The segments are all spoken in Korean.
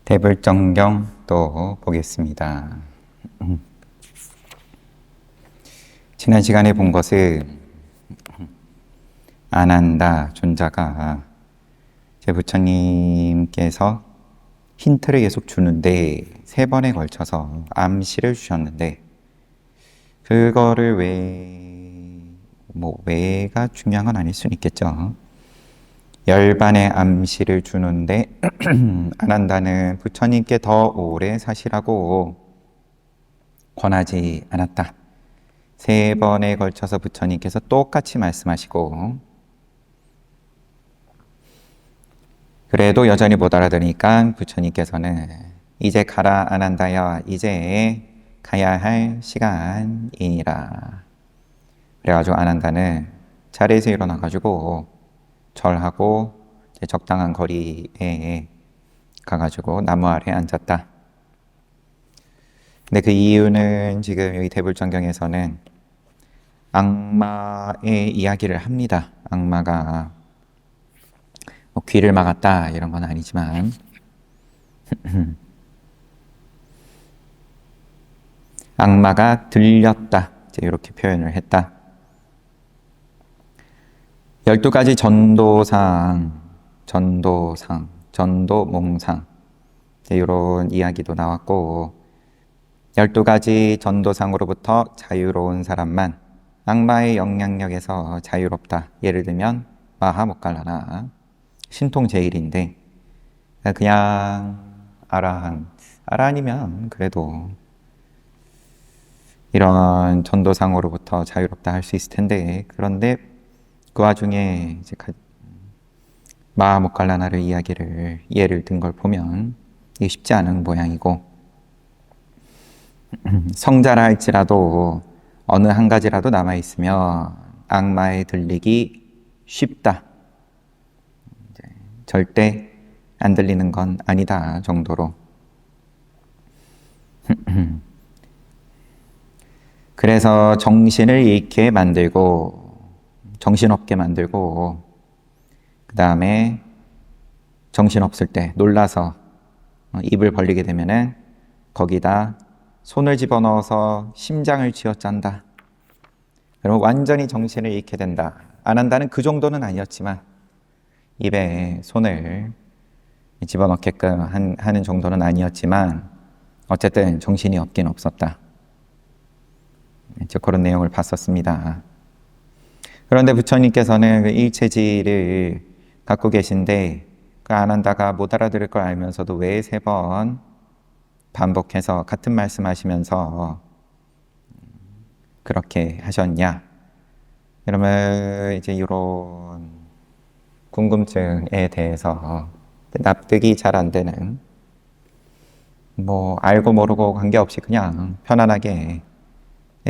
대불정경 또 보겠습니다. 지난 시간에 본 것은 아난다 존자가 제 부처님께서 힌트를 계속 주는데 3번에 걸쳐서 암시를 주셨는데 그거를 왜가 중요한 건 아닐 수는 있겠죠. 열반의 암시를 주는데 아난다는 부처님께 더 오래 사시라고 권하지 않았다. 3번에 걸쳐서 부처님께서 똑같이 말씀하시고 그래도 여전히 못 알아들으니까 부처님께서는 이제 가라 아난다야, 이제 가야 할 시간이니라. 그래가지고 아난다는 자리에서 일어나가지고 절하고 적당한 거리에 가가지고 나무 아래 앉았다. 근데 그 이유는 지금 여기 대불정경에서는 악마의 이야기를 합니다. 악마가 뭐 귀를 막았다 이런 건 아니지만 악마가 들렸다 이렇게 표현을 했다. 12가지 전도몽상 이런 이야기도 나왔고 12가지 전도상으로부터 자유로운 사람만 악마의 영향력에서 자유롭다. 예를 들면 마하모칼라나 신통제일인데 그냥 아라한이면 그래도 이런 전도상으로부터 자유롭다 할 수 있을 텐데 그런데 그 와중에 이제 마하모칼라나를 예를 든 걸 보면 이게 쉽지 않은 모양이고 성자라 할지라도 어느 한 가지라도 남아있으면 악마에 들리기 쉽다. 절대 안 들리는 건 아니다 정도로 그래서 정신을 잃게 만들고 정신없게 만들고 그 다음에 정신없을 때 놀라서 입을 벌리게 되면은 거기다 손을 집어넣어서 심장을 쥐어짠다. 그러면 완전히 정신을 잃게 된다. 아난다는 그 정도는 아니었지만 입에 손을 집어넣게끔 하는 정도는 아니었지만 어쨌든 정신이 없긴 없었다. 그런 내용을 봤었습니다. 그런데 부처님께서는 그 일체지를 갖고 계신데 그 아난다가 못 알아들을 걸 알면서도 왜 3번 반복해서 같은 말씀하시면서 그렇게 하셨냐? 그러면 이제 이런 궁금증에 대해서 납득이 잘 안 되는 알고 모르고 관계없이 그냥 편안하게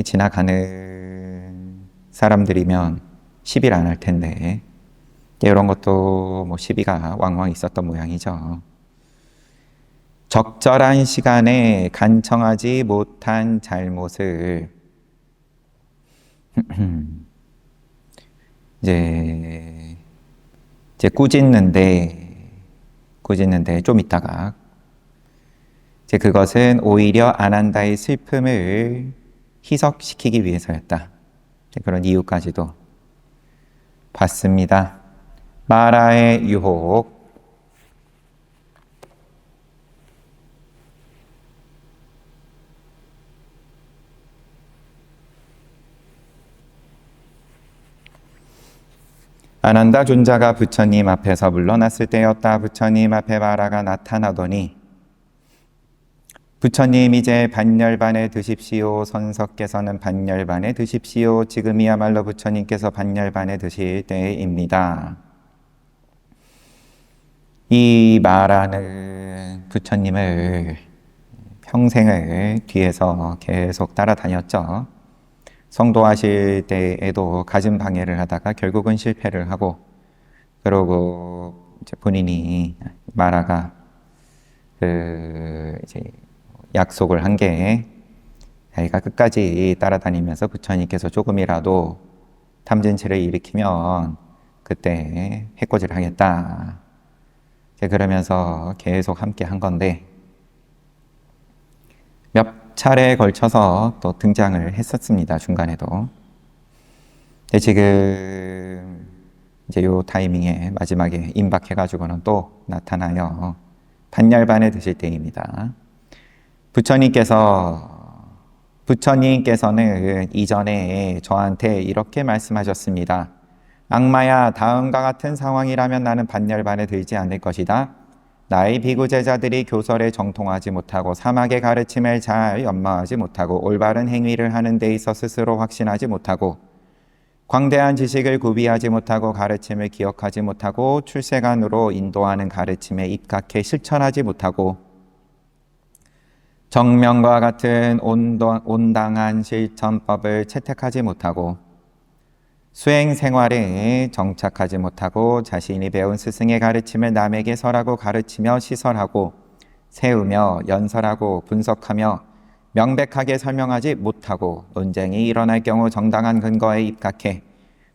지나가는 사람들이면 시비를 안 할 텐데 이런 것도 시비가 왕왕 있었던 모양이죠. 적절한 시간에 간청하지 못한 잘못을 이제 꾸짖는데 좀 있다가 이제 그것은 오히려 아난다의 슬픔을 희석시키기 위해서였다. 그런 이유까지도 봤습니다. 마라의 유혹. 아난다 존자가 부처님 앞에서 물러났을 때였다. 부처님 앞에 마라가 나타나더니 부처님 이제 반열반에 드십시오. 선석께서는 반열반에 드십시오. 지금이야말로 부처님께서 반열반에 드실 때입니다. 이 마라는 부처님을 평생을 뒤에서 계속 따라다녔죠. 성도하실 때에도 갖은 방해를 하다가 결국은 실패를 하고 그러고 이제 본인이 마라가 이제 약속을 한 게 자기가 끝까지 따라다니면서 부처님께서 조금이라도 탐진치를 일으키면 그때 해코지를 하겠다. 그러면서 계속 함께 한 건데 몇 차례에 걸쳐서 또 등장을 했었습니다. 중간에도. 지금 이제 요 타이밍에 마지막에 임박해가지고는 또 나타나요. 반열반에 드실 때입니다. 부처님께서는 이전에 저한테 이렇게 말씀하셨습니다. 악마야, 다음과 같은 상황이라면 나는 반열반에 들지 않을 것이다. 나의 비구 제자들이 교설에 정통하지 못하고 사막의 가르침을 잘 연마하지 못하고 올바른 행위를 하는 데 있어 스스로 확신하지 못하고 광대한 지식을 구비하지 못하고 가르침을 기억하지 못하고 출세간으로 인도하는 가르침에 입각해 실천하지 못하고 정명과 같은 온당한 실천법을 채택하지 못하고 수행 생활에 정착하지 못하고 자신이 배운 스승의 가르침을 남에게 설하고 가르치며 시설하고 세우며 연설하고 분석하며 명백하게 설명하지 못하고 논쟁이 일어날 경우 정당한 근거에 입각해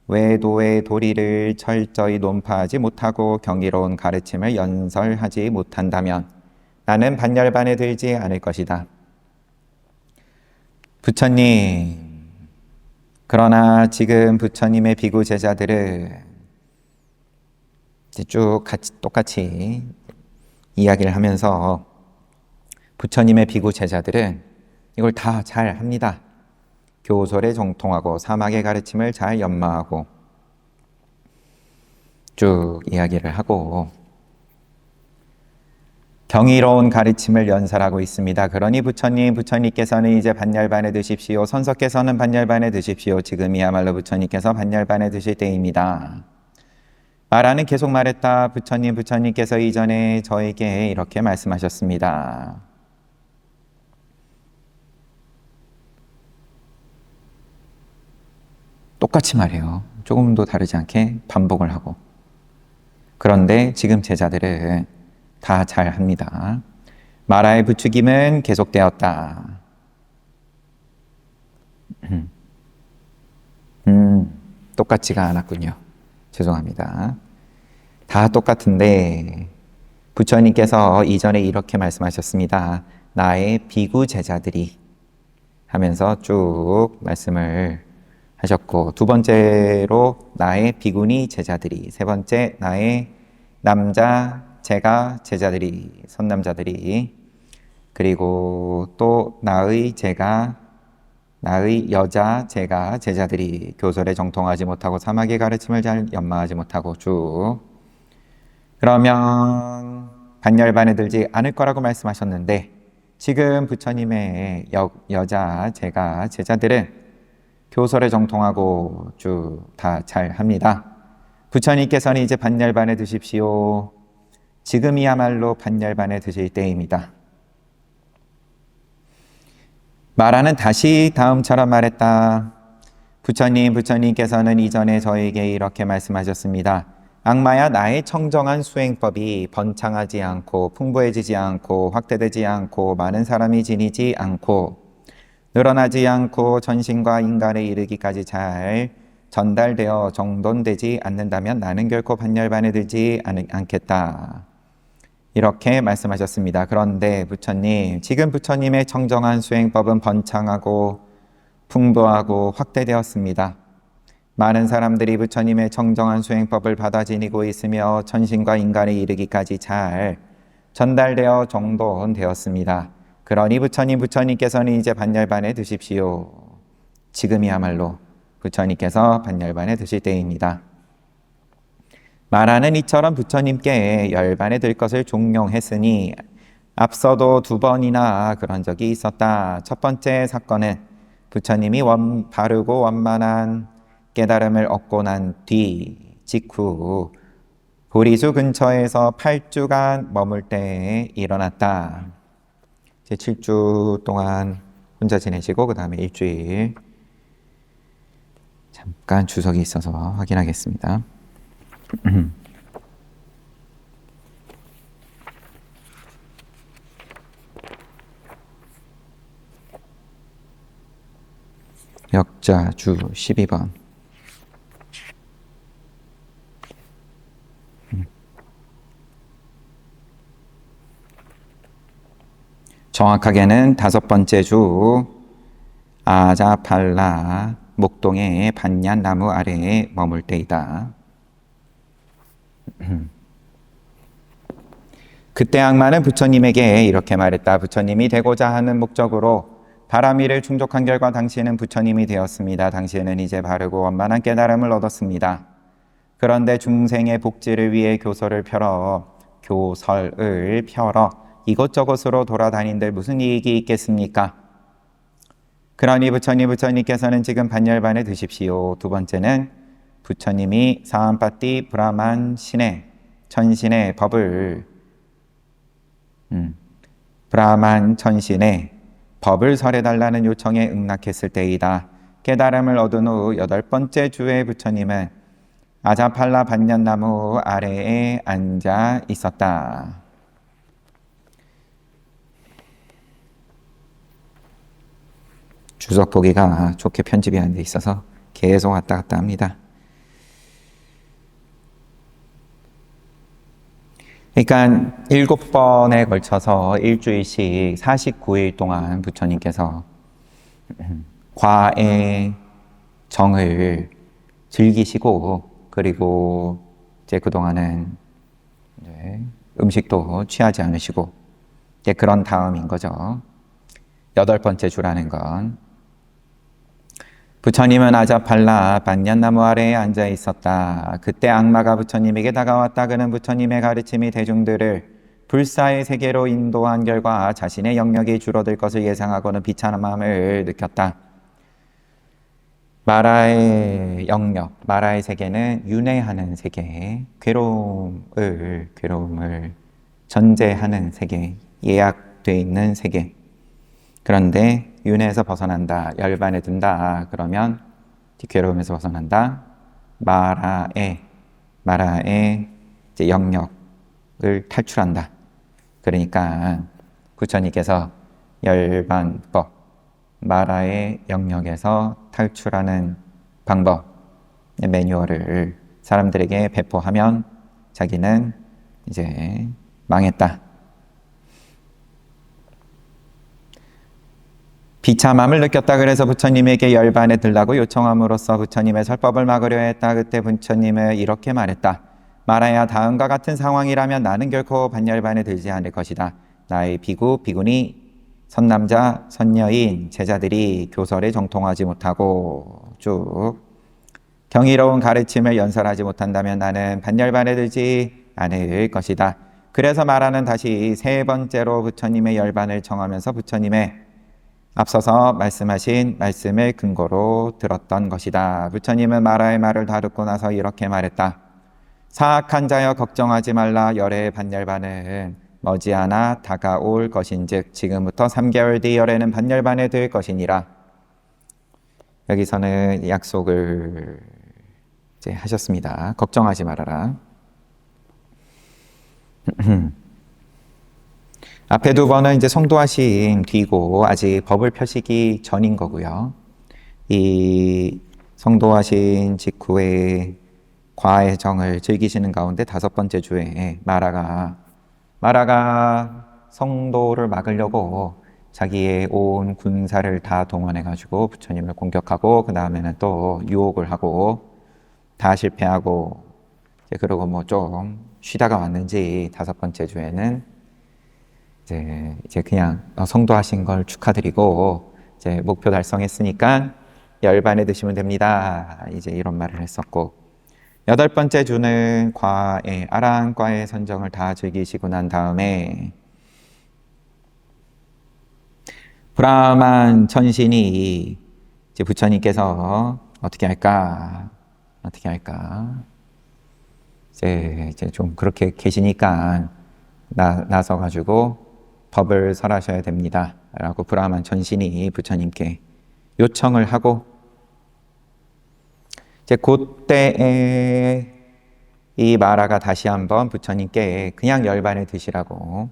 외도의 도리를 철저히 논파하지 못하고 경이로운 가르침을 연설하지 못한다면 나는 반열반에 들지 않을 것이다. 부처님, 그러나 지금 부처님의 비구 제자들은 쭉 똑같이 이야기를 하면서 부처님의 비구 제자들은 이걸 다 잘 합니다. 교설에 정통하고 사막의 가르침을 잘 연마하고 쭉 이야기를 하고 경이로운 가르침을 연설하고 있습니다. 그러니 부처님께서는 이제 반열반에 드십시오. 선석께서는 반열반에 드십시오. 지금이야말로 부처님께서 반열반에 드실 때입니다. 마라는 계속 말했다. 부처님께서 이전에 저에게 이렇게 말씀하셨습니다. 똑같이 말해요. 조금도 다르지 않게 반복을 하고. 그런데 지금 제자들은 다 잘합니다. 마라의 부추김은 계속되었다. 똑같지가 않았군요. 죄송합니다. 다 똑같은데 부처님께서 이전에 이렇게 말씀하셨습니다. 나의 비구 제자들이 하면서 쭉 말씀을 하셨고, 두 번째로 나의 비구니 제자들이, 세 번째 나의 제가 제자들이, 선남자들이, 그리고 또 나의 여자 제가 제자들이 교설에 정통하지 못하고 사막의 가르침을 잘 연마하지 못하고 쭉. 그러면 반열반에 들지 않을 거라고 말씀하셨는데 지금 부처님의 여자 제가 제자들은 교설에 정통하고 쭉 다 잘합니다. 부처님께서는 이제 반열반에 드십시오. 지금이야말로 반열반에 드실 때입니다. 마라는 다시 다음처럼 말했다. 부처님께서는 이전에 저에게 이렇게 말씀하셨습니다. 악마야, 나의 청정한 수행법이 번창하지 않고 풍부해지지 않고 확대되지 않고 많은 사람이 지니지 않고 늘어나지 않고 전신과 인간에 이르기까지 잘 전달되어 정돈되지 않는다면 나는 결코 반열반에 들지 않겠다. 이렇게 말씀하셨습니다. 그런데 지금 부처님의 청정한 수행법은 번창하고 풍부하고 확대되었습니다. 많은 사람들이 부처님의 청정한 수행법을 받아 지니고 있으며 전신과 인간에 이르기까지 잘 전달되어 정돈되었습니다. 그러니 부처님께서는 이제 반열반에 드십시오. 지금이야말로 부처님께서 반열반에 드실 때입니다. 마라는 이처럼 부처님께 열반에 들 것을 종용했으니 앞서도 2번이나 그런 적이 있었다. 첫 번째 사건은 부처님이 바르고 원만한 깨달음을 얻고 난 직후 보리수 근처에서 8주간 머물 때에 일어났다. 7주 동안 혼자 지내시고 그 다음에 일주일 잠깐 주석이 있어서 확인하겠습니다. 역자 주 12번. 정확하게는 5번째 주 아자팔라 목동의 반얀 나무 아래에 머물 때이다. 그때 악마는 부처님에게 이렇게 말했다. 부처님이 되고자 하는 목적으로 바라미를 충족한 결과 당신은 부처님이 되었습니다. 당신은 이제 바르고 원만한 깨달음을 얻었습니다. 그런데 중생의 복지를 위해 교설을 펴러 이곳저곳으로 돌아다닌들 무슨 이익이 있겠습니까? 그러니 부처님께서는 지금 반열반에 드십시오. 두 번째는 부처님이 사암파티 브라만 신의 천신의 법을 브라만 천신의 법을 설해달라는 요청에 응낙했을 때이다. 깨달음을 얻은 후 8번째 주에 부처님은 아자팔라 반얀나무 아래에 앉아 있었다. 주석 보기가 좋게 편집이 안 돼 있어서 계속 왔다 갔다 합니다. 그러니까 7번에 걸쳐서 일주일씩 49일 동안 부처님께서 과의 정을 즐기시고, 그리고 이제 그동안은 음식도 취하지 않으시고, 이제 그런 다음인 거죠. 8번째 주라는 건. 부처님은 아자팔라 반얀나무 아래에 앉아 있었다. 그때 악마가 부처님에게 다가왔다. 그는 부처님의 가르침이 대중들을 불사의 세계로 인도한 결과 자신의 영역이 줄어들 것을 예상하고는 비참함을 느꼈다. 마라의 영역, 마라의 세계는 윤회하는 세계, 괴로움을 전제하는 세계, 예약되어 있는 세계. 그런데 윤회에서 벗어난다, 열반에 든다, 그러면 괴로움에서 벗어난다, 마라의 이제 영역을 탈출한다. 그러니까 부처님께서 열반법, 마라의 영역에서 탈출하는 방법, 매뉴얼을 사람들에게 배포하면 자기는 이제 망했다. 비참함을 느꼈다. 그래서 부처님에게 열반에 들라고 요청함으로써 부처님의 설법을 막으려 했다. 그때 부처님은 이렇게 말했다. 마라야, 다음과 같은 상황이라면 나는 결코 반열반에 들지 않을 것이다. 나의 비구, 비구니, 선남자, 선여인, 제자들이 교설에 정통하지 못하고 쭉 경이로운 가르침을 연설하지 못한다면 나는 반열반에 들지 않을 것이다. 그래서 마라는 다시 3번째로 부처님의 열반을 청하면서 부처님의 앞서서 말씀하신 말씀을 근거로 들었던 것이다. 부처님은 마라의 말을 다 듣고 나서 이렇게 말했다. 사악한 자여, 걱정하지 말라. 열의 반열반은 머지않아 다가올 것인즉 지금부터 3개월 뒤 열에는 반열반에 들 것이니라. 여기서는 약속을 이제 하셨습니다. 걱정하지 말아라. 앞에 2번은 이제 성도하신 뒤고 아직 법을 펴시기 전인 거고요. 이 성도하신 직후에 과의 정을 즐기시는 가운데 5번째 주에 마라가 성도를 막으려고 자기의 온 군사를 다 동원해가지고 부처님을 공격하고, 그 다음에는 또 유혹을 하고 다 실패하고, 그러고 뭐 좀 쉬다가 왔는지 5번째 주에는 이제 그냥 성도하신 걸 축하드리고 이제 목표 달성했으니까 열반에 드시면 됩니다. 이제 이런 말을 했었고, 8번째 주는 과의 아라한과의 선정을 다 즐기시고 난 다음에 브라만 천신이 이제 부처님께서 어떻게 할까 이제 좀 그렇게 계시니까 나서가지고 법을 설하셔야 됩니다 라고 브라만 천신이 부처님께 요청을 하고, 이제 그때에 이 마라가 다시 한번 부처님께 그냥 열반을 드시라고,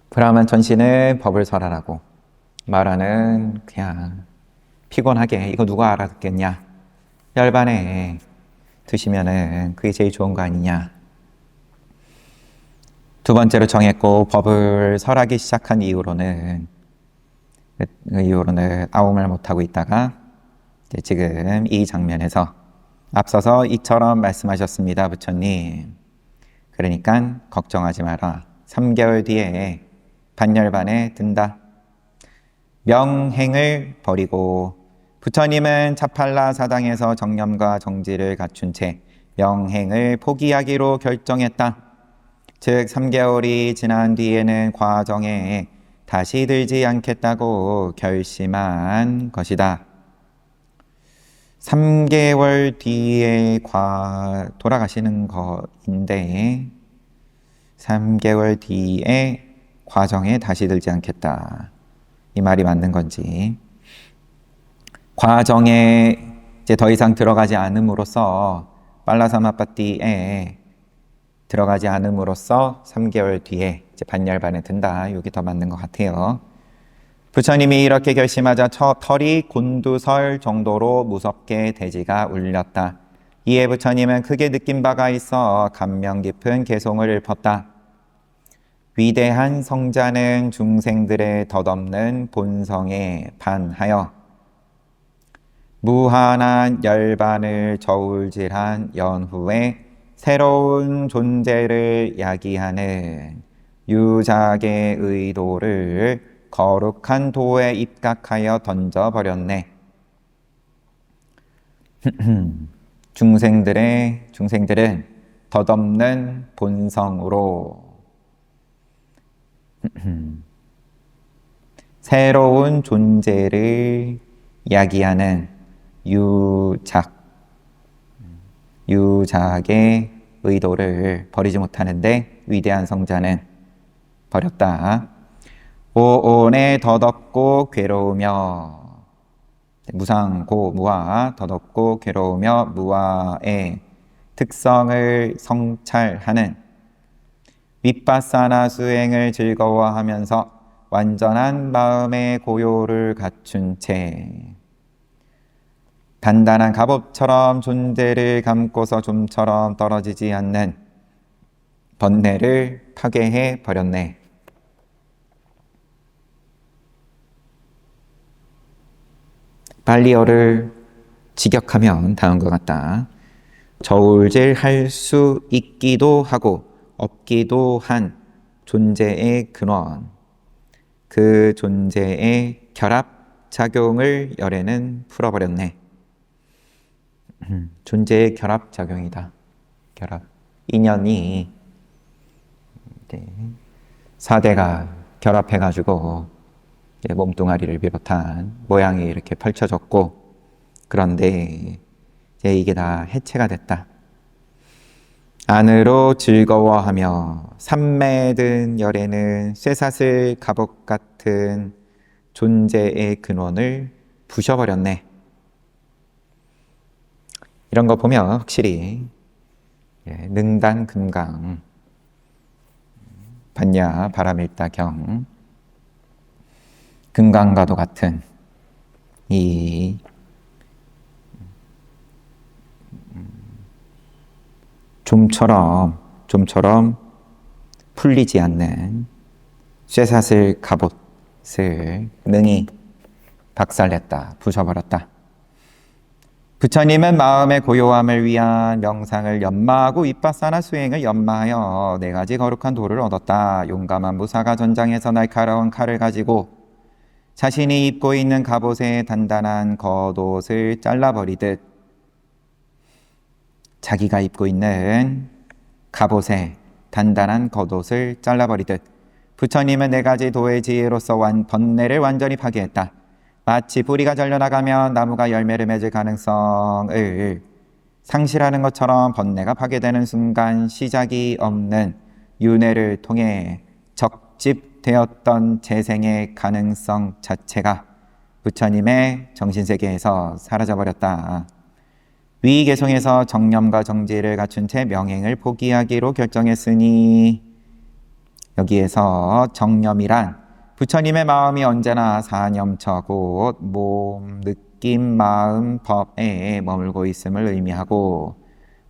브라만 천신은 법을 설하라고, 마라는 그냥 피곤하게 이거 누가 알아듣겠냐, 열반에 드시면은 그게 제일 좋은 거 아니냐. 두 번째로 정했고 법을 설하기 시작한 이후로는 아웅을 못하고 있다가 이제 지금 이 장면에서 앞서서 이처럼 말씀하셨습니다. 부처님. 그러니까 걱정하지 마라. 3개월 뒤에 반열반에 든다. 명행을 버리고 부처님은 차팔라 사당에서 정념과 정지를 갖춘 채 명행을 포기하기로 결정했다. 즉 3개월이 지난 뒤에는 과정에 다시 들지 않겠다고 결심한 것이다. 3개월 뒤에 돌아가시는 거인데 3개월 뒤에 과정에 다시 들지 않겠다. 이 말이 맞는 건지. 과정에 이제 더 이상 들어가지 않음으로써 빨라사마빠띠에 들어가지 않음으로써 3개월 뒤에 이제 반열반에 든다. 이게 더 맞는 것 같아요. 부처님이 이렇게 결심하자 털이 곤두설 정도로 무섭게 대지가 울렸다. 이에 부처님은 크게 느낀 바가 있어 감명 깊은 개송을 읊었다. 위대한 성자는 중생들의 덧없는 본성에 반하여 무한한 열반을 저울질한 연후에 새로운 존재를 야기하는 유작의 의도를 거룩한 도에 입각하여 던져버렸네. 중생들은 덧없는 본성으로 새로운 존재를 야기하는 유작의 의도를 버리지 못하는데 위대한 성자는 버렸다. 오온에 덧없고 괴로우며 무상고무아 덧없고 괴로우며 무아의 특성을 성찰하는 윗바사나 수행을 즐거워하면서 완전한 마음의 고요를 갖춘 채 단단한 갑옷처럼 존재를 감고서 좀처럼 떨어지지 않는 번뇌를 파괴해 버렸네. 발리어를 직역하면 다음과 같다. 저울질 할 수 있기도 하고 없기도 한 존재의 근원, 그 존재의 결합작용을 열애는 풀어버렸네. 존재의 결합작용이다. 결합. 인연이 사대가 결합해가지고 몸뚱아리를 비롯한 모양이 이렇게 펼쳐졌고, 그런데 이제 이게 다 해체가 됐다. 안으로 즐거워하며 삼매든 열에는 쇠사슬 갑옷 같은 존재의 근원을 부셔버렸네. 이런 거 보면 확실히 능단 금강, 반야 바라밀다경, 금강과도 같은 이 좀처럼 풀리지 않는 쇠사슬 갑옷을 능히 박살냈다, 부숴버렸다. 부처님은 마음의 고요함을 위한 명상을 연마하고 윗바사나 수행을 연마하여 4가지 거룩한 도를 얻었다. 용감한 무사가 전장에서 날카로운 칼을 가지고 자신이 입고 있는 갑옷의 단단한 겉옷을 잘라버리듯 자기가 입고 있는 갑옷의 단단한 겉옷을 잘라버리듯 부처님은 4가지 도의 지혜로서 번뇌를 완전히 파괴했다. 마치 뿌리가 잘려나가면 나무가 열매를 맺을 가능성을 상실하는 것처럼 번뇌가 파괴되는 순간 시작이 없는 윤회를 통해 적집되었던 재생의 가능성 자체가 부처님의 정신세계에서 사라져버렸다. 위계송에서 정념과 정지를 갖춘 채 명행을 포기하기로 결정했으니, 여기에서 정념이란 부처님의 마음이 언제나 사념처 곧 몸, 느낌, 마음, 법에 머물고 있음을 의미하고,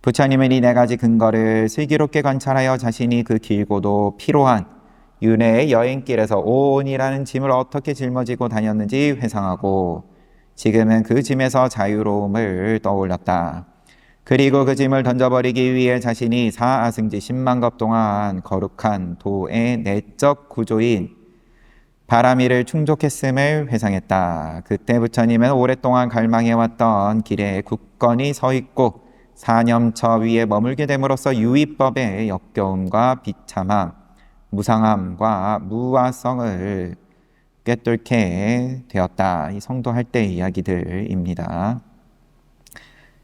부처님은 이 네 가지 근거를 슬기롭게 관찰하여 자신이 그 길고도 피로한 윤회의 여행길에서 온이라는 짐을 어떻게 짊어지고 다녔는지 회상하고 지금은 그 짐에서 자유로움을 떠올렸다. 그리고 그 짐을 던져버리기 위해 자신이 사아승지 10만급 동안 거룩한 도의 내적 구조인 바라미를 충족했음을 회상했다. 그때 부처님은 오랫동안 갈망해왔던 길에 굳건히 서 있고 사념처 위에 머물게 됨으로써 유의법의 역겨움과 비참함, 무상함과 무아성을 꿰뚫게 되었다. 이 성도할 때의 이야기들입니다.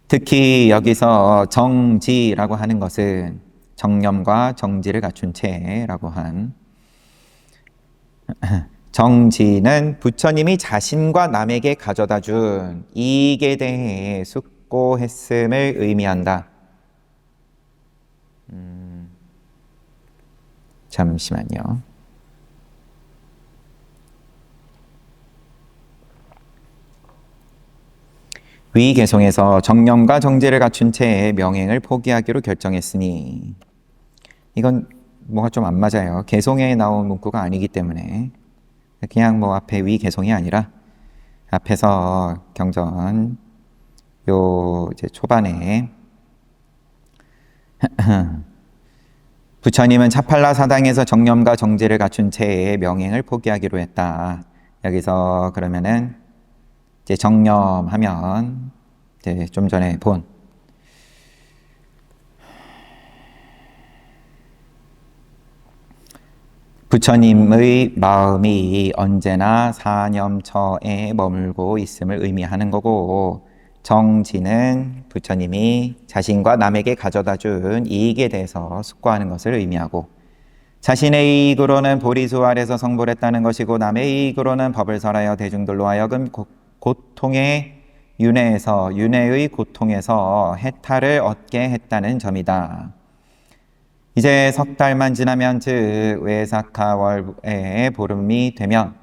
특히 여기서 정지라고 하는 것은 정념과 정지를 갖춘 채라고 한 정지는 부처님이 자신과 남에게 가져다 준 이익에 대해 숙고했음을 의미한다. 잠시만요. 위 개송에서 정념과 정지를 갖춘 채 명행을 포기하기로 결정했으니 이건 뭐가 좀 안 맞아요. 개송에 나온 문구가 아니기 때문에 그냥 뭐 앞에 위 개송이 아니라 앞에서 경전 요 이제 초반에 부처님은 차팔라 사당에서 정념과 정지를 갖춘 채의 명행을 포기하기로 했다. 여기서 그러면은 이제 정념하면 이제 좀 전에 본 부처님의 마음이 언제나 사념처에 머물고 있음을 의미하는 거고, 정지는 부처님이 자신과 남에게 가져다 준 이익에 대해서 숙고하는 것을 의미하고, 자신의 이익으로는 보리수 아래서 성불했다는 것이고 남의 이익으로는 법을 설하여 대중들로 하여금 고통의 윤회의 고통에서 해탈을 얻게 했다는 점이다. 이제 석 달만 지나면 즉 외사카월의 보름이 되면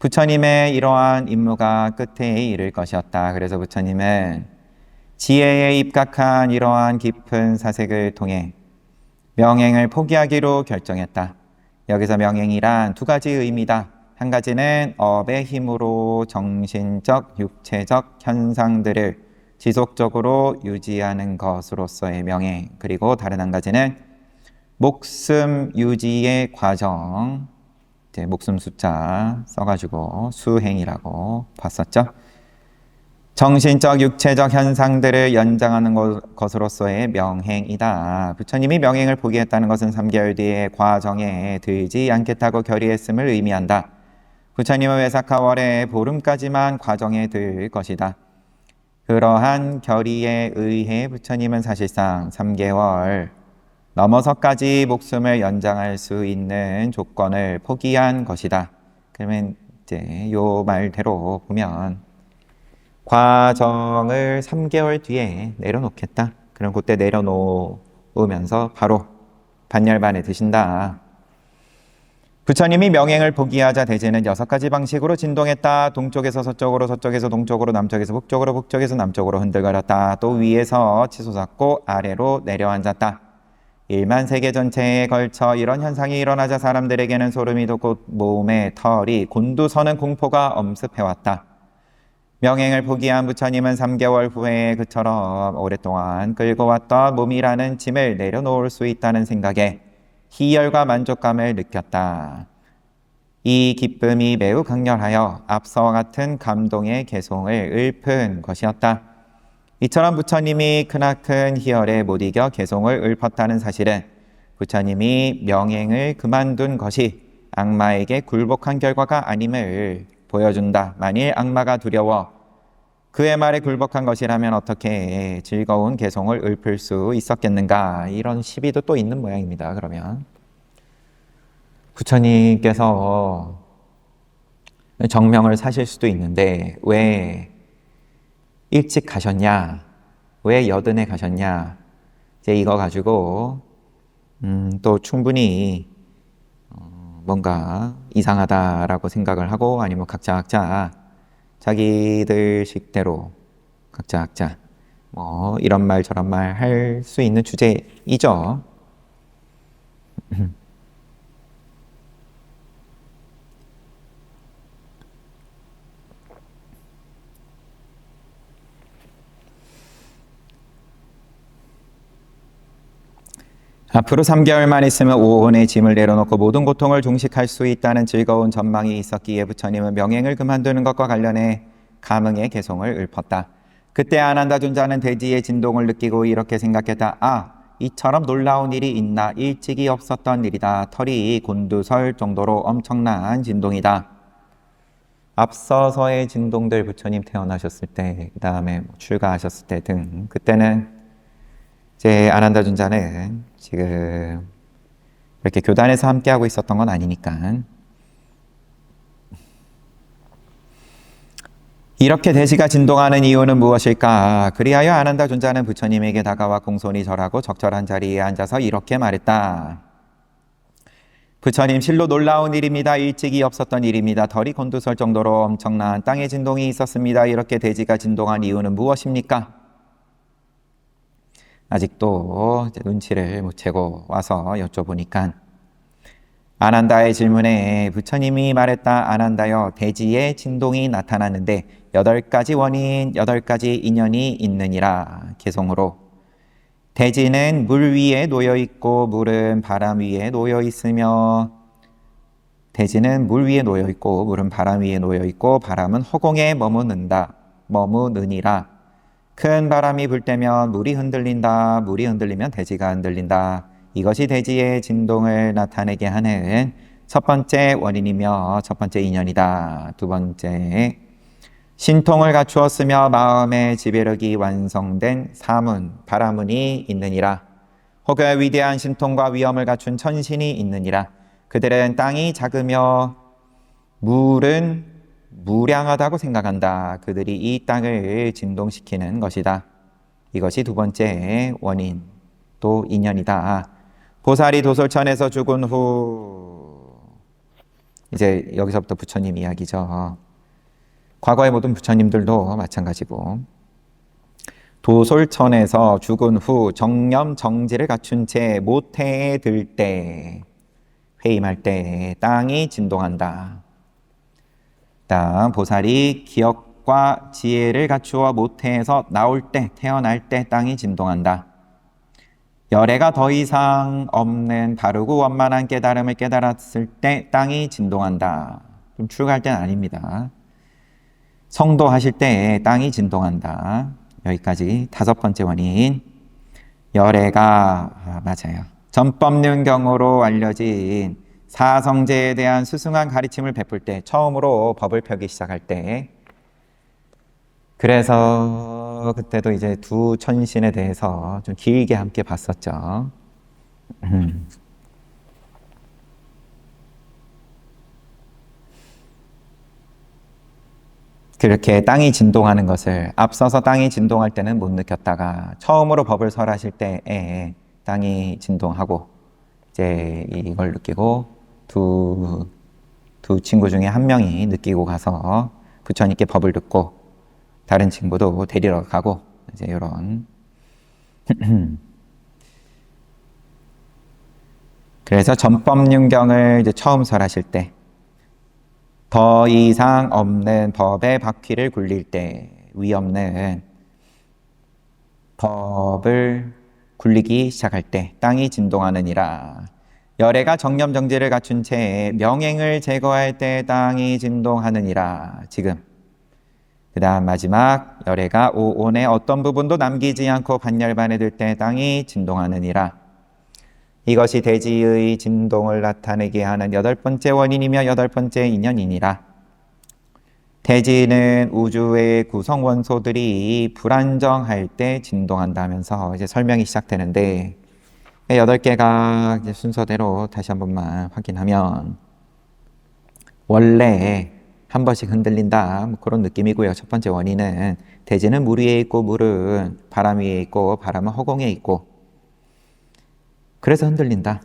부처님의 이러한 임무가 끝에 이를 것이었다. 그래서 부처님은 지혜에 입각한 이러한 깊은 사색을 통해 명행을 포기하기로 결정했다. 여기서 명행이란 두 가지 의미다. 한 가지는 업의 힘으로 정신적, 육체적 현상들을 지속적으로 유지하는 것으로서의 명행, 그리고 다른 한 가지는 목숨 유지의 과정, 이제 목숨 숫자 써가지고 수행이라고 봤었죠. 정신적, 육체적 현상들을 연장하는 것으로서의 명행이다. 부처님이 명행을 포기했다는 것은 3개월 뒤에 과정에 들지 않겠다고 결의했음을 의미한다. 부처님은 외사카월의 보름까지만 과정에 들 것이다. 그러한 결의에 의해 부처님은 사실상 3개월 넘어서까지 목숨을 연장할 수 있는 조건을 포기한 것이다. 그러면 이제 요 말대로 보면 과정을 3개월 뒤에 내려놓겠다. 그럼 그때 내려놓으면서 바로 반열반에 드신다. 부처님이 명행을 포기하자 대제는 6가지 방식으로 진동했다. 동쪽에서 서쪽으로, 서쪽에서 동쪽으로, 남쪽에서 북쪽으로, 북쪽에서 남쪽으로 흔들거렸다. 또 위에서 치솟았고 아래로 내려앉았다. 1만 세계 전체에 걸쳐 이런 현상이 일어나자 사람들에게는 소름이 돋고 몸에 털이 곤두서는 공포가 엄습해왔다. 명행을 포기한 부처님은 3개월 후에 그처럼 오랫동안 끌고 왔던 몸이라는 짐을 내려놓을 수 있다는 생각에 희열과 만족감을 느꼈다. 이 기쁨이 매우 강렬하여 앞서와 같은 감동의 개송을 읊은 것이었다. 이처럼 부처님이 크나큰 희열에 못 이겨 개송을 읊었다는 사실은 부처님이 명행을 그만둔 것이 악마에게 굴복한 결과가 아님을 보여준다. 만일 악마가 두려워 그의 말에 굴복한 것이라면 어떻게 즐거운 개송을 읊을 수 있었겠는가. 이런 시비도 또 있는 모양입니다. 그러면 부처님께서 정명을 사실 수도 있는데 왜 일찍 가셨냐? 왜 여든에 가셨냐? 이제 이거 가지고 또 충분히 뭔가 이상하다라고 생각을 하고 아니면 각자 자기들 식대로 각자 뭐 이런 말 저런 말 할 수 있는 주제이죠. 앞으로 3개월만 있으면 오온의 짐을 내려놓고 모든 고통을 종식할 수 있다는 즐거운 전망이 있었기에 부처님은 명행을 그만두는 것과 관련해 감흥의 개송을 읊었다. 그때 아난다 존자는 대지의 진동을 느끼고 이렇게 생각했다. 아, 이처럼 놀라운 일이 있나? 일찍이 없었던 일이다. 털이 곤두설 정도로 엄청난 진동이다. 앞서서의 진동들 부처님 태어나셨을 때, 그 다음에 출가하셨을 때 등 그때는 이제 아난다 존자는 지금 이렇게 교단에서 함께하고 있었던 건 아니니까 이렇게 대지가 진동하는 이유는 무엇일까? 그리하여 아난다 존자는 부처님에게 다가와 공손히 절하고 적절한 자리에 앉아서 이렇게 말했다. 부처님, 실로 놀라운 일입니다. 일찍이 없었던 일입니다. 덜이 곤두설 정도로 엄청난 땅의 진동이 있었습니다. 이렇게 대지가 진동한 이유는 무엇입니까? 아직도 눈치를 못 채고 와서 여쭤보니까 아난다의 질문에 부처님이 말했다. 아난다여, 대지에 진동이 나타나는데 8가지 원인, 8가지 인연이 있느니라. 개송으로 대지는 물 위에 놓여 있고 물은 바람 위에 놓여 있으며 대지는 물 위에 놓여 있고 물은 바람 위에 놓여 있고 바람은 허공에 머무느니라. 큰 바람이 불 때면 물이 흔들린다. 물이 흔들리면 대지가 흔들린다. 이것이 대지의 진동을 나타내게 하는 첫 번째 원인이며 첫 번째 인연이다. 두 번째, 신통을 갖추었으며 마음의 지배력이 완성된 사문, 바라문이 있느니라. 혹은 위대한 신통과 위엄을 갖춘 천신이 있느니라. 그들은 땅이 작으며 물은 무량하다고 생각한다. 그들이 이 땅을 진동시키는 것이다. 이것이 두 번째 원인, 또 인연이다. 보살이 도솔천에서 죽은 후, 이제 여기서부터 부처님 이야기죠. 과거의 모든 부처님들도 마찬가지고 도솔천에서 죽은 후 정념 정지를 갖춘 채 모태에 들 때, 회임할 때 땅이 진동한다. 다음 보살이 기억과 지혜를 갖추어 모태에서 나올 때, 태어날 때 땅이 진동한다. 열애가 더 이상 없는 바르고 원만한 깨달음을 깨달았을 때 땅이 진동한다. 좀 출가할 때는 아닙니다. 성도하실 때 땅이 진동한다. 여기까지 5번째 원인. 열애가 맞아요. 전법륜경으로 알려진 사성제에 대한 수승한 가르침을 베풀 때, 처음으로 법을 펴기 시작할 때, 그래서 그때도 이제 두 천신에 대해서 좀 길게 함께 봤었죠. 그렇게 땅이 진동하는 것을 앞서서 땅이 진동할 때는 못 느꼈다가 처음으로 법을 설하실 때에 땅이 진동하고 이제 이걸 느끼고 두 친구 중에 한 명이 느끼고 가서 부처님께 법을 듣고 다른 친구도 데리러 가고 이제 이런 그래서 전법륜경을 이제 처음 설하실 때 더 이상 없는 법의 바퀴를 굴릴 때, 위 없는 법을 굴리기 시작할 때 땅이 진동하느니라. 열애가 정념정지를 갖춘 채 명행을 제거할 때 땅이 진동하느니라. 지금 그 다음 마지막, 열애가 오온의 어떤 부분도 남기지 않고 반열반에 들 때 땅이 진동하느니라. 이것이 대지의 진동을 나타내게 하는 8번째 원인이며 8번째 인연이니라. 대지는 우주의 구성 원소들이 불안정할 때 진동한다면서 이제 설명이 시작되는데 8개가 이제 순서대로 다시 한 번만 확인하면 원래 한 번씩 흔들린다, 뭐 그런 느낌이고요. 첫 번째 원인은 대지는 물 위에 있고 물은 바람 위에 있고 바람은 허공에 있고 그래서 흔들린다.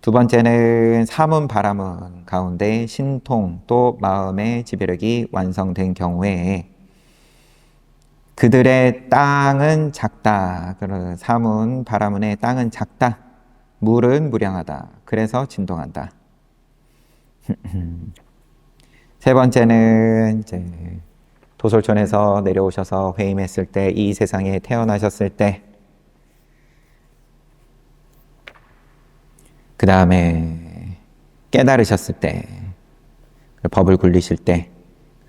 두 번째는 사문 바람은 가운데 신통 또 마음의 지배력이 완성된 경우에 그들의 땅은 작다. 사문, 바라문의 땅은 작다. 물은 무량하다. 그래서 진동한다. 세 번째는 이제 도솔촌에서 내려오셔서 회임했을 때, 이 세상에 태어나셨을 때, 그 다음에 깨달으셨을 때, 법을 굴리실 때,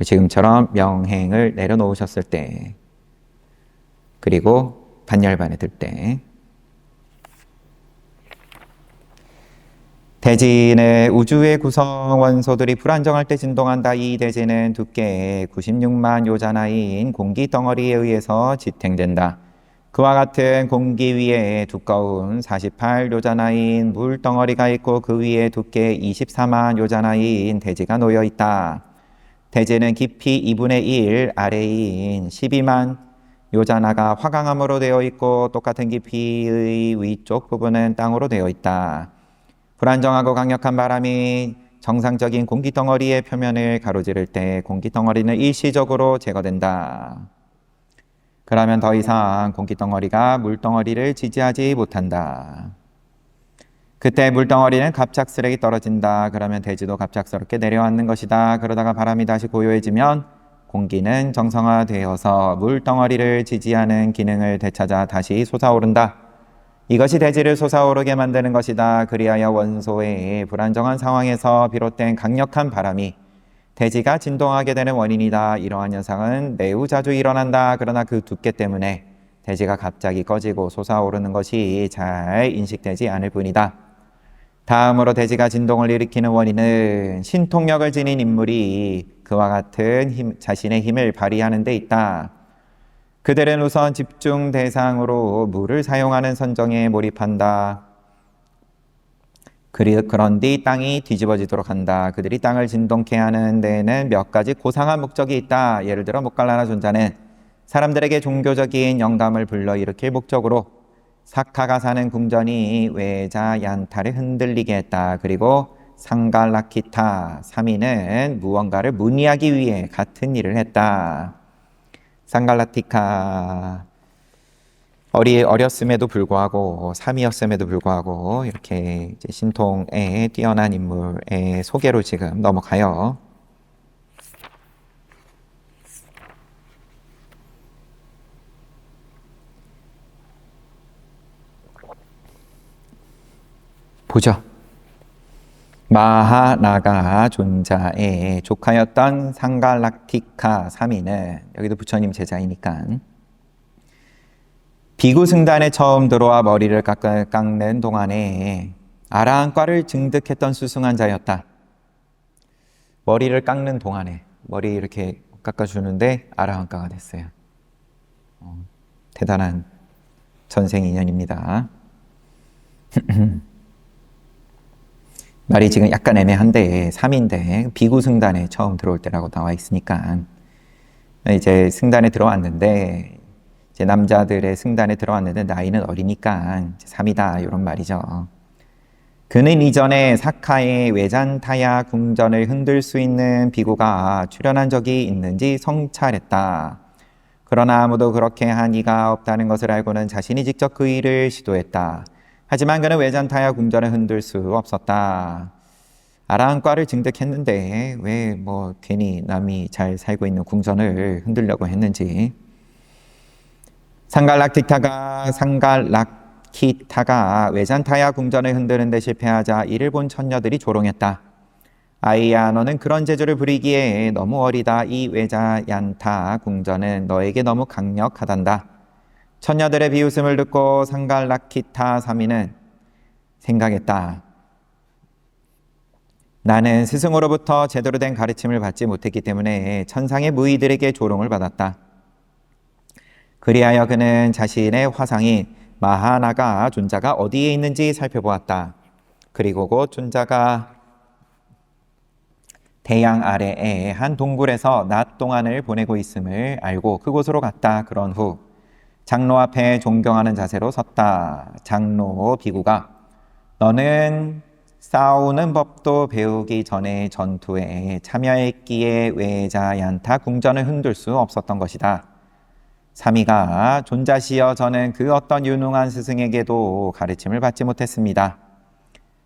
지금처럼 명행을 내려놓으셨을 때, 그리고 반열반에 들 때, 대지는 우주의 구성 원소들이 불안정할 때 진동한다. 이 대지는 두께 96만 요자나인 공기 덩어리에 의해서 지탱된다. 그와 같은 공기 위에 두꺼운 48 요자나인 물 덩어리가 있고 그 위에 두께 24만 요자나인 대지가 놓여 있다. 대지는 깊이 2분의 1 아래인 12만 요자나가 화강암으로 되어 있고 똑같은 깊이의 위쪽 부분은 땅으로 되어 있다. 불안정하고 강력한 바람이 정상적인 공기덩어리의 표면을 가로지를 때 공기덩어리는 일시적으로 제거된다. 그러면 더 이상 공기덩어리가 물덩어리를 지지하지 못한다. 그때 물덩어리는 갑작스레 떨어진다. 그러면 대지도 갑작스럽게 내려앉는 것이다. 그러다가 바람이 다시 고요해지면 공기는 정상화되어서 물덩어리를 지지하는 기능을 되찾아 다시 솟아오른다. 이것이 대지를 솟아오르게 만드는 것이다. 그리하여 원소의 불안정한 상황에서 비롯된 강력한 바람이 대지가 진동하게 되는 원인이다. 이러한 현상은 매우 자주 일어난다. 그러나 그 두께 때문에 대지가 갑자기 꺼지고 솟아오르는 것이 잘 인식되지 않을 뿐이다. 다음으로 대지가 진동을 일으키는 원인은 신통력을 지닌 인물이 그와 같은 자신의 힘을 발휘하는 데 있다. 그들은 우선 집중 대상으로 물을 사용하는 선정에 몰입한다. 그런 뒤 땅이 뒤집어지도록 한다. 그들이 땅을 진동케 하는 데에는 몇 가지 고상한 목적이 있다. 예를 들어 모칼라나 존자는 사람들에게 종교적인 영감을 불러일으킬 목적으로 사카가 사는 궁전이 외자 얀타를 흔들리게 했다. 그리고 상갈라키타 3인은 무언가를 문의하기 위해 같은 일을 했다. 상갈라티카 어렸음에도 불구하고 3이었음에도 불구하고 이렇게 이제 신통에 뛰어난 인물의 소개로 지금 넘어가요. 보죠. 마하나가 존자의 조카였던 상갈락티카 3인은 여기도 부처님 제자이니까 비구 승단에 처음 들어와 머리를 깎는 동안에 아라한과를 증득했던 수승한 자였다. 머리를 깎는 동안에 머리 이렇게 깎아주는데 아라한과가 됐어요. 대단한 전생 인연입니다. 말이 지금 약간 애매한데 3인데 비구 승단에 처음 들어올 때라고 나와 있으니까 이제 승단에 들어왔는데 이제 남자들의 승단에 들어왔는데 나이는 어리니까 3이다 이런 말이죠. 그는 이전에 사카의 외잔타야 궁전을 흔들 수 있는 비구가 출연한 적이 있는지 성찰했다. 그러나 아무도 그렇게 한 이가 없다는 것을 알고는 자신이 직접 그 일을 시도했다. 하지만 그는 외잔타야 궁전을 흔들 수 없었다. 아라한과를 증득했는데 왜 괜히 남이 잘 살고 있는 궁전을 흔들려고 했는지. 상갈라키타가 외잔타야 궁전을 흔드는 데 실패하자 이를 본 처녀들이 조롱했다. 아이야, 너는 그런 재주를 부리기에 너무 어리다. 이 외자얀타 궁전은 너에게 너무 강력하단다. 처녀들의 비웃음을 듣고 상갈라키타 3인은 생각했다. 나는 스승으로부터 제대로 된 가르침을 받지 못했기 때문에 천상의 무의들에게 조롱을 받았다. 그리하여 그는 자신의 화상인 마하나가 존자가 어디에 있는지 살펴보았다. 그리고 곧 존자가 대양 아래에 한 동굴에서 낮 동안을 보내고 있음을 알고 그곳으로 갔다. 그런 후 장로 앞에 존경하는 자세로 섰다. 장로 비구가 너는 싸우는 법도 배우기 전에 전투에 참여했기에 외자얀타 궁전을 흔들 수 없었던 것이다. 삼위가 존자시여 저는 그 어떤 유능한 스승에게도 가르침을 받지 못했습니다.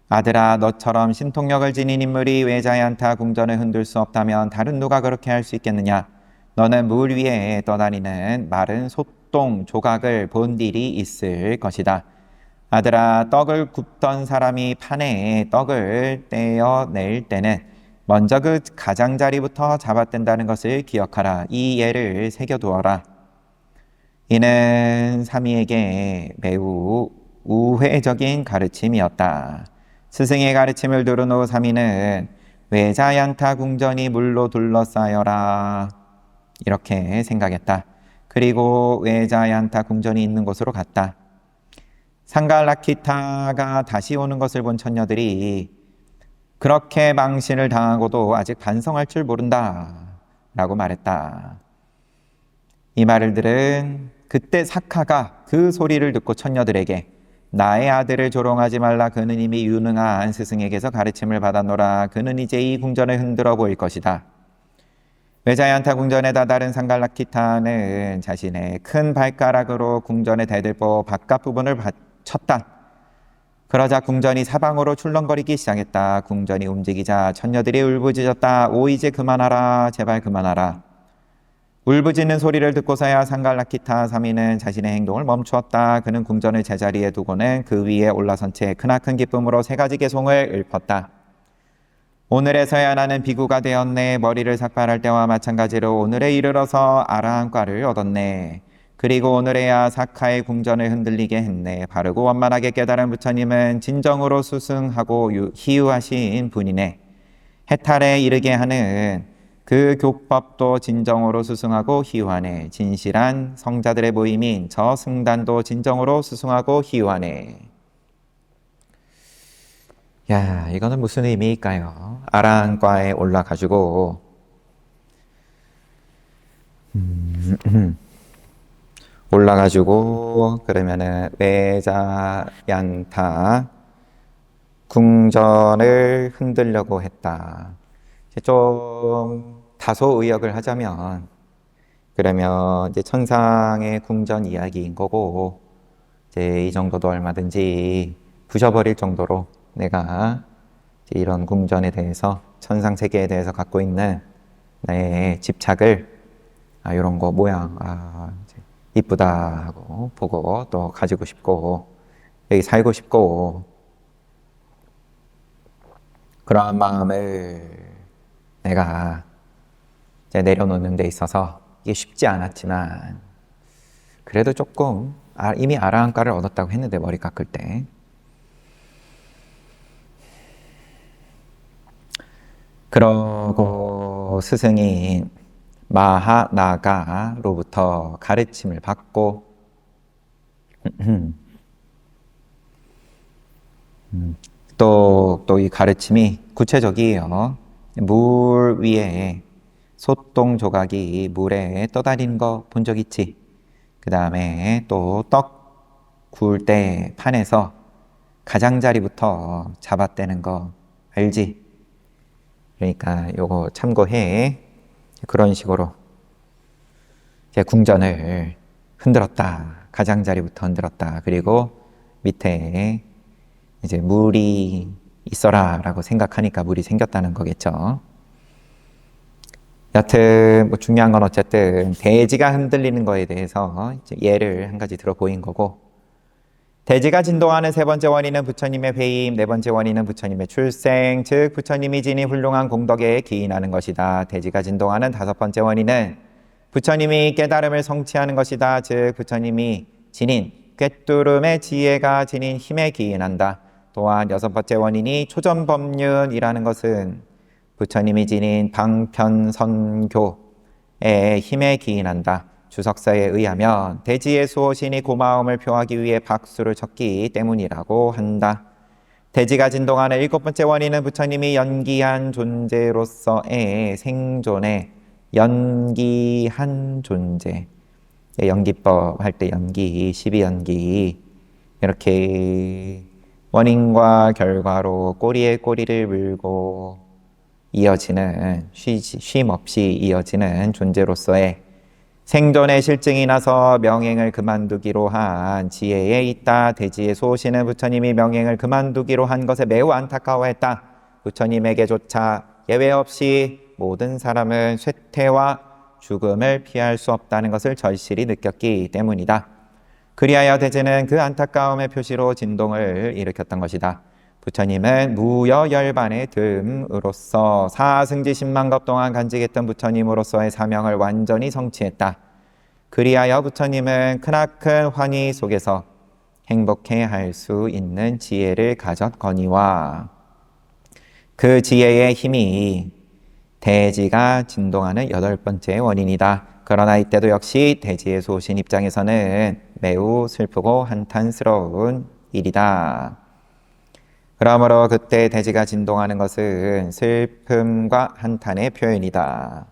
아들아, 너처럼 신통력을 지닌 인물이 외자얀타 궁전을 흔들 수 없다면 다른 누가 그렇게 할 수 있겠느냐? 너는 물 위에 떠다니는 마른 솥동 조각을 본 일이 있을 것이다. 아들아, 떡을 굽던 사람이 판에 떡을 떼어낼 때는 먼저 그 가장자리부터 잡아댄다는 것을 기억하라. 이 예를 새겨두어라. 이는 삼위에게 매우 우회적인 가르침이었다. 스승의 가르침을 들은 후 삼위는 외자얀타 궁전이 물로 둘러싸여라 이렇게 생각했다. 그리고 외자얀타 궁전이 있는 곳으로 갔다. 상갈라키타가 다시 오는 것을 본 처녀들이 그렇게 망신을 당하고도 아직 반성할 줄 모른다 라고 말했다. 이 말을 들은 그때 사카가 그 소리를 듣고 처녀들에게 나의 아들을 조롱하지 말라. 그는 이미 유능한 스승에게서 가르침을 받았노라. 그는 이제 이 궁전을 흔들어 보일 것이다. 외자얀타 궁전에 다다른 상갈라키타는 자신의 큰 발가락으로 궁전의 대들보 바깥 부분을 쳤다. 그러자 궁전이 사방으로 출렁거리기 시작했다. 궁전이 움직이자 처녀들이 울부짖었다. 오, 이제 그만하라. 제발 그만하라. 울부짖는 소리를 듣고서야 상갈라키타 삼위는 자신의 행동을 멈추었다. 그는 궁전을 제자리에 두고는 그 위에 올라선 채 크나큰 기쁨으로 세 가지 개송을 읊었다. 오늘에서야 나는 비구가 되었네. 머리를 삭발할 때와 마찬가지로 오늘에 이르러서 아라한과를 얻었네. 그리고 오늘에야 사카의 궁전을 흔들리게 했네. 바르고 원만하게 깨달은 부처님은 진정으로 수승하고 희유하신 분이네. 해탈에 이르게 하는 그 교법도 진정으로 수승하고 희유하네. 진실한 성자들의 모임인 저 승단도 진정으로 수승하고 희유하네. 야, 이거는 무슨 의미일까요? 아라한과에 올라가지고 그러면은 외자얀타 궁전을 흔들려고 했다. 좀 다소 의역을 하자면 그러면 이제 천상의 궁전 이야기인 거고 이제 이 정도도 얼마든지 부셔버릴 정도로 내가 이제 이런 궁전에 대해서 천상 세계에 대해서 갖고 있는 나의 집착을 이런 거 모양 이쁘다 하고 보고 또 가지고 싶고 여기 살고 싶고 그러한 마음을 내가 이제 내려놓는 데 있어서 이게 쉽지 않았지만 그래도 조금 이미 아라한과를 얻었다고 했는데 머리 깎을 때 그러고 스승인 마하나가로부터 가르침을 받고 또 이 가르침이 구체적이에요. 물 위에 솥동 조각이 물에 떠다니는 거 본 적 있지? 그 다음에 또 떡 구울 때 판에서 가장자리부터 잡아떼는 거 알지? 그러니까 요거 참고해. 그런 식으로 이제 궁전을 흔들었다. 가장자리부터 흔들었다. 그리고 밑에 이제 물이 있어라 라고 생각하니까 물이 생겼다는 거겠죠. 여튼 뭐 중요한 건 어쨌든 대지가 흔들리는 거에 대해서 이제 예를 한 가지 들어 보인 거고, 대지가 진동하는 세 번째 원인은 부처님의 회임, 네 번째 원인은 부처님의 출생, 즉 부처님이 지닌 훌륭한 공덕에 기인하는 것이다. 대지가 진동하는 다섯 번째 원인은 부처님이 깨달음을 성취하는 것이다. 즉 부처님이 지닌 꿰뚫음의 지혜가 지닌 힘에 기인한다. 또한 여섯 번째 원인이 초전법륜이라는 것은 부처님이 지닌 방편선교의 힘에 기인한다. 주석사에 의하면 대지의 수호신이 고마움을 표하기 위해 박수를 쳤기 때문이라고 한다. 대지가 진동하는 일곱 번째 원인은 부처님이 연기한 존재로서의 생존에 연기한 존재, 연기법 할 때 연기, 12연기 이렇게 원인과 결과로 꼬리에 꼬리를 물고 이어지는 쉼 없이 이어지는 존재로서의 생존의 실증이 나서 명행을 그만두기로 한 지혜에 있다. 대지의 소신은 부처님이 명행을 그만두기로 한 것에 매우 안타까워했다. 부처님에게조차 예외 없이 모든 사람은 쇠퇴와 죽음을 피할 수 없다는 것을 절실히 느꼈기 때문이다. 그리하여 대제는 그 안타까움의 표시로 진동을 일으켰던 것이다. 부처님은 무여열반의 듬으로써 사승지 10만겁 동안 간직했던 부처님으로서의 사명을 완전히 성취했다. 그리하여 부처님은 크나큰 환희 속에서 행복해할 수 있는 지혜를 가졌거니와 그 지혜의 힘이 대지가 진동하는 8번째 원인이다. 그러나 이때도 역시 대지의 소신 입장에서는 매우 슬프고 한탄스러운 일이다. 그러므로 그때 대지가 진동하는 것은 슬픔과 한탄의 표현이다.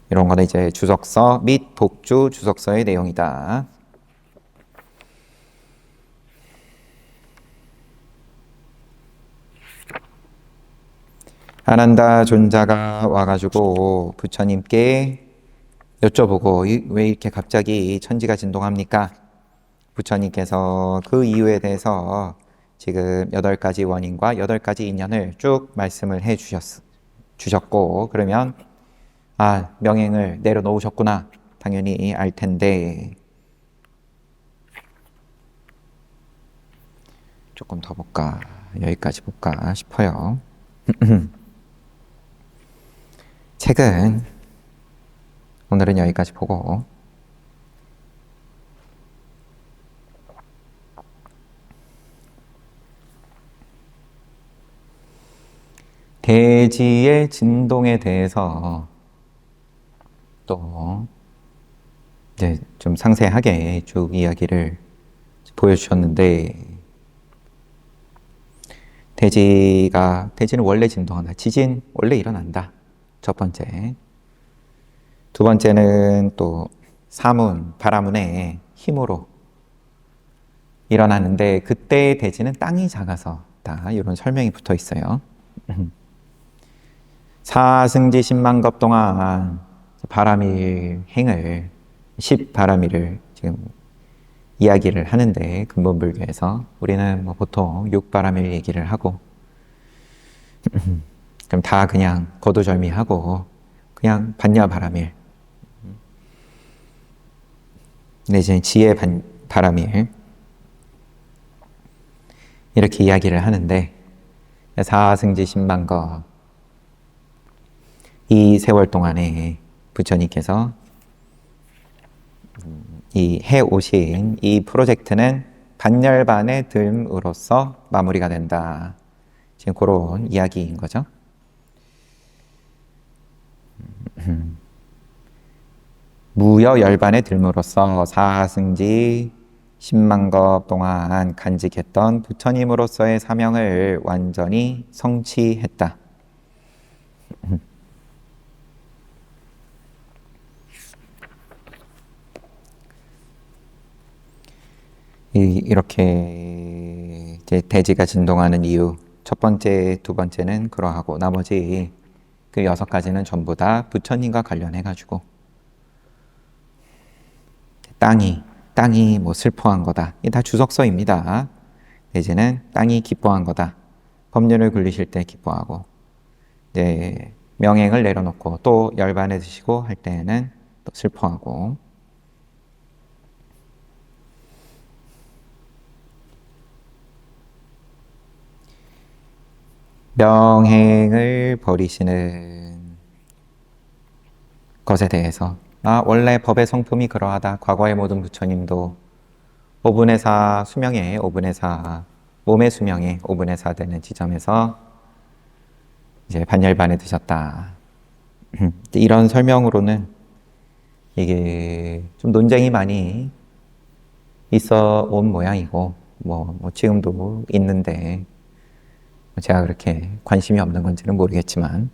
이런 거는 이제 주석서 및 독주 주석서의 내용이다. 아난다 존자가 와가지고 부처님께 여쭤보고 왜 이렇게 갑자기 천지가 진동합니까? 부처님께서 그 이유에 대해서 지금 8가지 원인과 8가지 인연을 쭉 말씀을 해 주셨고 그러면 명행을 내려놓으셨구나 당연히 알 텐데 조금 더 볼까? 여기까지 볼까 싶어요. 책은 오늘은 여기까지 보고 대지의 진동에 대해서 또 이제 좀 상세하게 쭉 이야기를 보여주셨는데 대지는 원래 진동한다. 지진 원래 일어난다. 첫 번째. 두 번째는 또 사문, 바라문의 힘으로 일어나는데 그때의 대지는 땅이 작아서다. 이런 설명이 붙어 있어요. 사승지 10만겁 동안 바라밀 행을 10바라밀을 지금 이야기를 하는데 근본불교에서 우리는 보통 6바라밀 얘기를 하고 그럼 다 그냥 거두절미하고 그냥 반야바라밀 내지는 지혜 바라밀 이렇게 이야기를 하는데 사승지 10만겁 이 세월 동안에 부처님께서 이 해오신 이 프로젝트는 반열반의 듬으로써 마무리가 된다. 지금 그런 이야기인 거죠. 무여열반의 듬으로써 사승지 10만겁 동안 간직했던 부처님으로서의 사명을 완전히 성취했다. 이렇게 이제 대지가 진동하는 이유 첫 번째, 두 번째는 그러하고 나머지 그 6가지는 전부 다 부처님과 관련해 가지고 땅이 슬퍼한 거다. 이게 다 주석서입니다. 대지는 땅이 기뻐한 거다. 법륜을 굴리실 때 기뻐하고 이제 명행을 내려놓고 또 열반에 드시고 할 때는 또 슬퍼하고 명행을 버리시는 것에 대해서 원래 법의 성품이 그러하다. 과거의 모든 부처님도 5분의 4 수명에 5분의 4 몸의 수명에 5분의 4 되는 지점에서 이제 반열반에 드셨다. 이런 설명으로는 이게 좀 논쟁이 많이 있어 온 모양이고 지금도 있는데 제가 그렇게 관심이 없는 건지는 모르겠지만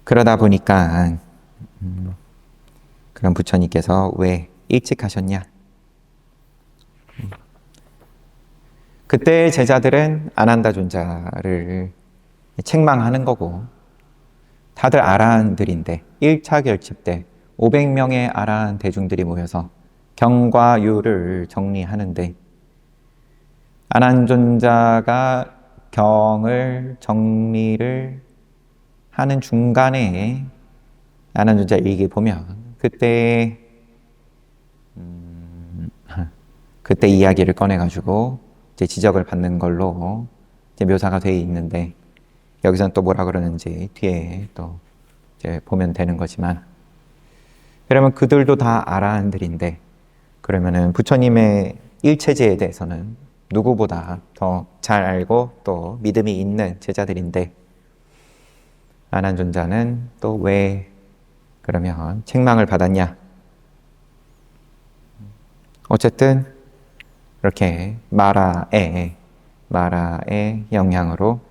그러다 보니까 그럼 부처님께서 왜 일찍 하셨냐? 그때 제자들은 아난다 존자를 책망하는 거고, 다들 아라한들인데 1차 결집 때 500명의 아라한 대중들이 모여서 경과 유를 정리하는데, 아난 존자가 경을 정리를 하는 중간에 아난 존자 일기 보면 그때 이야기를 꺼내가지고 이제 지적을 받는 걸로 이제 묘사가 되어 있는데, 여기서는 또 뭐라 그러는지 뒤에 또 이제 보면 되는 거지만, 그러면 그들도 다 아라한들인데, 그러면은 부처님의 일체제에 대해서는 누구보다 더 잘 알고 또 믿음이 있는 제자들인데, 아난 존자는 또 왜 그러면 책망을 받았냐? 어쨌든 이렇게 마라의 영향으로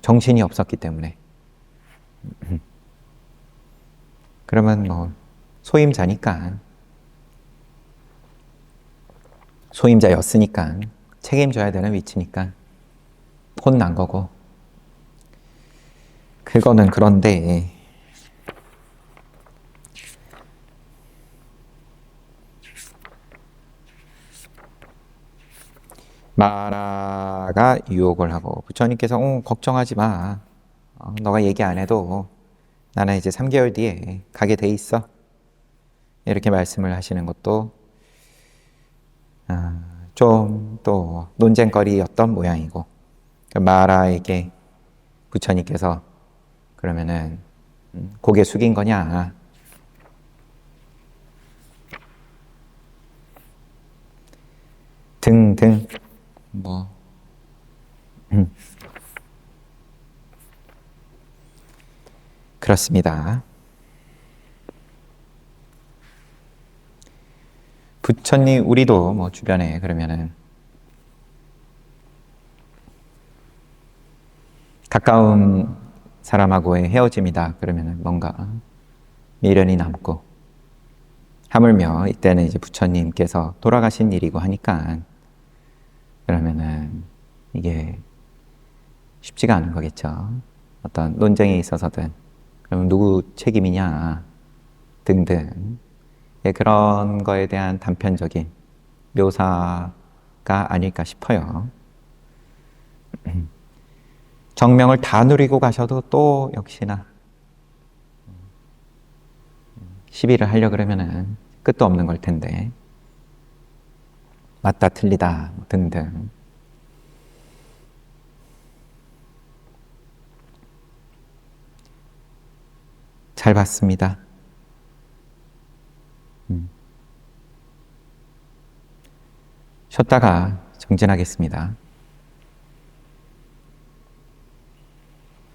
정신이 없었기 때문에. 그러면 뭐 소임자였으니까 책임져야 되는 위치니까 혼난 거고. 그거는 그런데 마라가 유혹을 하고 부처님께서 걱정하지 마. 너가 얘기 안 해도 나는 이제 3개월 뒤에 가게 돼 있어. 이렇게 말씀을 하시는 것도 좀 또 논쟁거리였던 모양이고, 마라에게 부처님께서 그러면은 고개 숙인 거냐, 등등 뭐 그렇습니다. 부처님, 우리도 뭐 주변에 그러면은 가까운 사람하고의 헤어짐이다 그러면은 뭔가 미련이 남고, 하물며 이때는 이제 부처님께서 돌아가신 일이고 하니까 그러면은 이게 쉽지가 않은 거겠죠. 어떤 논쟁에 있어서든 그러면 누구 책임이냐 등등, 그런 거에 대한 단편적인 묘사가 아닐까 싶어요. 정명을 다 누리고 가셔도 또 역시나 시비를 하려 그러면은 끝도 없는 걸 텐데, 맞다 틀리다 등등. 잘 봤습니다. 쉬었다가 정진하겠습니다.